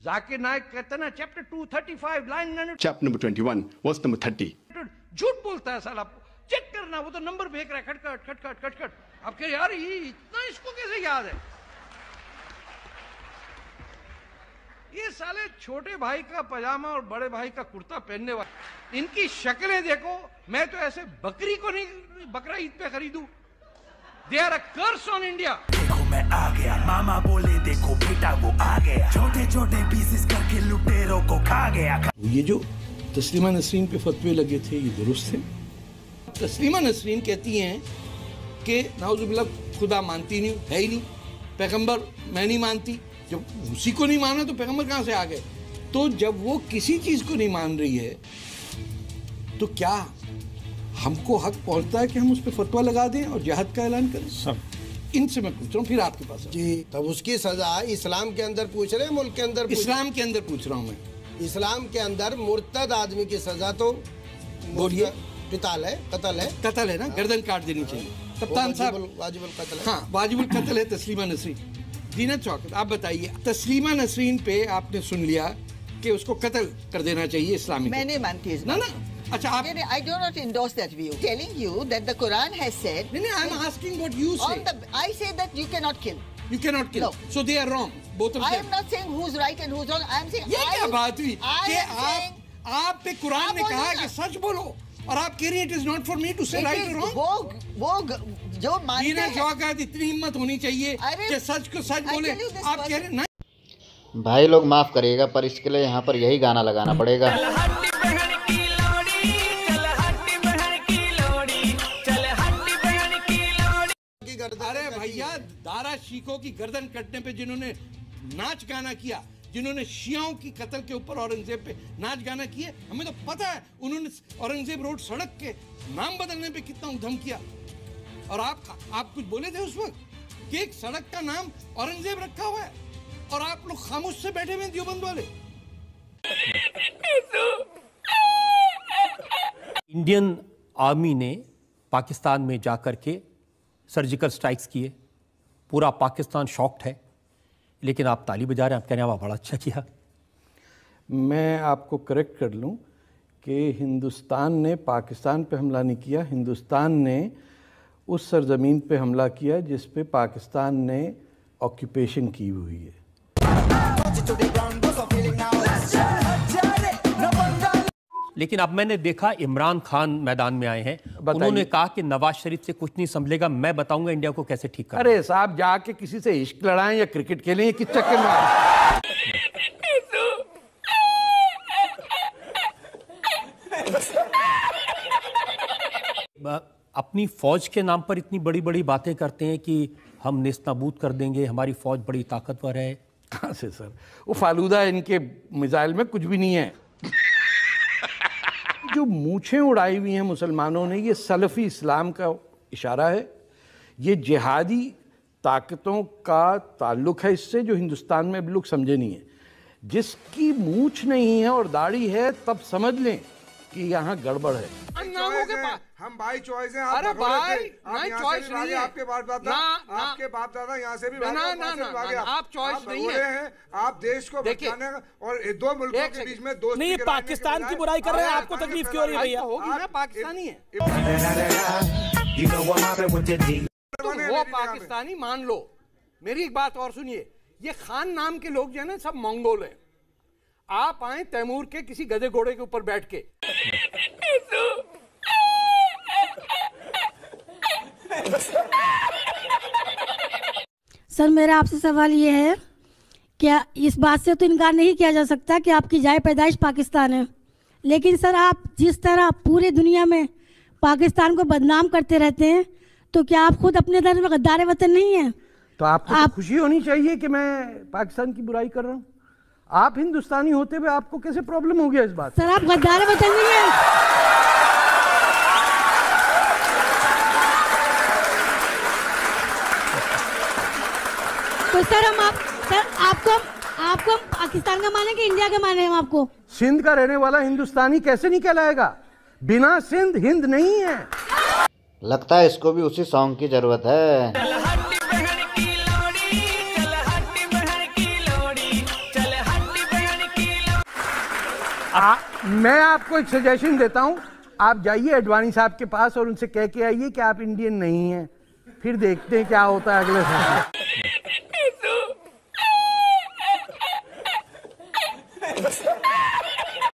जाकिर नाइक कहते ना chapter 235 line chapter number 21 verse number 30 झूठ बोलता है साला, चेक करना, वो तो नंबर फेंक रहा है खटखट खटखट खटखट। अब कह यार ये इतना इसको कैसे याद है? ये साले छोटे भाई का पजामा और बड़े भाई का कुर्ता पहनने वाले, इनकी शक्लें देखो। मैं तो ऐसे बकरी को नहीं बकरा ईद पे खरीदूं। They are a curse on India. देखो मैं आ गया, मामा बोले देखो बेटा वो आ गया, छोटे छोटे पीसेस करके लुटेरों को खा गया। ये जो तस्लीमा नसरीन पे फतवे लगे थे ये दुरुस्त थे? तस्लीमा नसरीन कहती हैं कि नाउजुबिल्लाह खुदा मानती नहीं, है ही नहीं, पैगंबर मैं नहीं मानती। जब उसी को नहीं माना तो पैगंबर कहाँ से आ गए? तो जब वो किसी चीज को नहीं मान रही है तो क्या हमको हक पहुंचता है कि हम उस पर फतवा लगा दें और जिहाद का ऐलान करें? सब इनसे मैं पूछ रहा हूँ, फिर आपके पास जी। तब उसकी सजा इस्लाम के अंदर पूछ रहे हैं, मुल्क के अंदर? इस्लाम के अंदर पूछ रहा हूँ मैं। इस्लाम के अंदर मुर्तद आदमी की सजा तो बोलिए किताल है, कत्ल है। कत्ल है ना, गर्दन काट देनी चाहिए। कप्तान साहब वाजिबुल कत्ल है। हाँ वाजिबुल कत्ल है तस्लीमा नसरीन। दीनत चौकत आप बताइए, तस्लीमा नसरीन पे आपने सुन लिया कि उसको कत्ल कर देना चाहिए इस्लामी? मैं नहीं मानती इस ना ना। अच्छा आप I do not endorse that view. Telling you that the Quran has said. नहीं, I'm asking what you say. I say that you cannot kill. You cannot kill. No. So they are wrong. Both of them. I am not saying who's right and who's wrong. I am saying. ये क्या बात हुई कि आप पे कुरान ने कहा कि सच बोलो और आप कह रही हैं it is not for me to say right or wrong. वो जो मानते हैं। जवाब इतनी हिम्मत होनी चाहिए कि सच को सच बोले। आप कह रहे हैं ना। भाई लोग माफ करिएगा पर इसके लिए यहाँ पर यही गाना लगाना पड़ेगा। अरे भैया दारा शीखों की गर्दन कटने पे जिन्होंने नाच गाना किया, जिन्होंने शियाओं की कत्ल के ऊपर औरंगजेब पे नाच गाना किए, हमें तो पता है उन्होंने औरंगजेब रोड सड़क के नाम बदलने पे कितना उद्यम किया। और आप कुछ बोले थे उस वक्त कि एक सड़क का नाम औरंगजेब रखा हुआ है और आप लोग खामोश से बैठे हुए देवबंद वाले। इंडियन आर्मी ने पाकिस्तान में जाकर के सर्जिकल स्ट्राइक्स किए, पूरा पाकिस्तान शॉक्ड है, लेकिन आप ताली बजा रहे हैं, आप कह रहे हैं आप बड़ा अच्छा किया। मैं आपको करेक्ट कर लूं कि हिंदुस्तान ने पाकिस्तान पे हमला नहीं किया, हिंदुस्तान ने उस सरजमीन पे हमला किया जिस पे पाकिस्तान ने ऑक्यूपेशन की हुई है। लेकिन अब मैंने देखा इमरान खान मैदान में आए हैं, उन्होंने कहा कि नवाज शरीफ से कुछ नहीं संभलेगा, मैं बताऊंगा इंडिया को कैसे ठीक करना। अरे साहब जाके किसी से इश्क लड़ाएं या क्रिकेट खेलें, ये किस चक्कर में आ अपनी फौज के नाम पर इतनी बड़ी बड़ी बातें करते हैं कि हम नेस्तनाबूद कर देंगे, हमारी फौज बड़ी ताकतवर है। कहाँ से सर? वो फालूदा इनके मिसाइल में कुछ भी नहीं है। जो मूछें उड़ाई हुई हैं मुसलमानों ने, ये सलफ़ी इस्लाम का इशारा है, ये जिहादी ताकतों का ताल्लुक़ है इससे, जो हिंदुस्तान में भी लोग समझे नहीं है। जिसकी मूछ नहीं है और दाढ़ी है तब समझ लें कि यहाँ गड़बड़ है। हम भाई चॉइस हैं। अरे भाई नहीं चॉइस नहीं है। आपके बाप दादा यहाँ से भी आप चॉइस नहीं है। आप देश को बचाने और दो मुल्कों के बीच में दोस्ती नहीं, पाकिस्तान की बुराई कर रहे हैं, आपको तकलीफ क्यों हो रही है भैया? होगी ना, पाकिस्तानी है वो पाकिस्तानी मान लो। मेरी एक बात और सुनिए, ये खान नाम के लोग जो है ना सब मंगोल हैं। आप आए तैमूर के किसी गधे घोड़े के ऊपर बैठ के, सर मेरा आपसे सवाल ये है, क्या इस बात से तो इनकार नहीं किया जा सकता कि आपकी जाए पैदाइश पाकिस्तान है, लेकिन सर आप जिस तरह पूरी दुनिया में पाकिस्तान को बदनाम करते रहते हैं, तो क्या आप खुद अपने दर में गद्दार वतन नहीं है? तो आपको तो खुशी होनी चाहिए कि मैं पाकिस्तान की बुराई कर रहा हूँ। आप हिंदुस्तानी होते हुए आपको कैसे प्रॉब्लम हो गया इस बात? सर आप गद्दार वतन नहीं है। तो सर आपको पाकिस्तान का माने कि इंडिया का माने? हम आपको सिंध का रहने वाला हिंदुस्तानी कैसे नहीं कहलाएगा? बिना सिंध हिंद नहीं है। लगता है इसको भी उसी सॉन्ग की जरूरत है। मैं आपको एक सजेशन देता हूं, आप जाइए अडवाणी साहब के पास और उनसे कह के आइए कि आप इंडियन नहीं हैं, फिर देखते हैं क्या होता है अगले साल।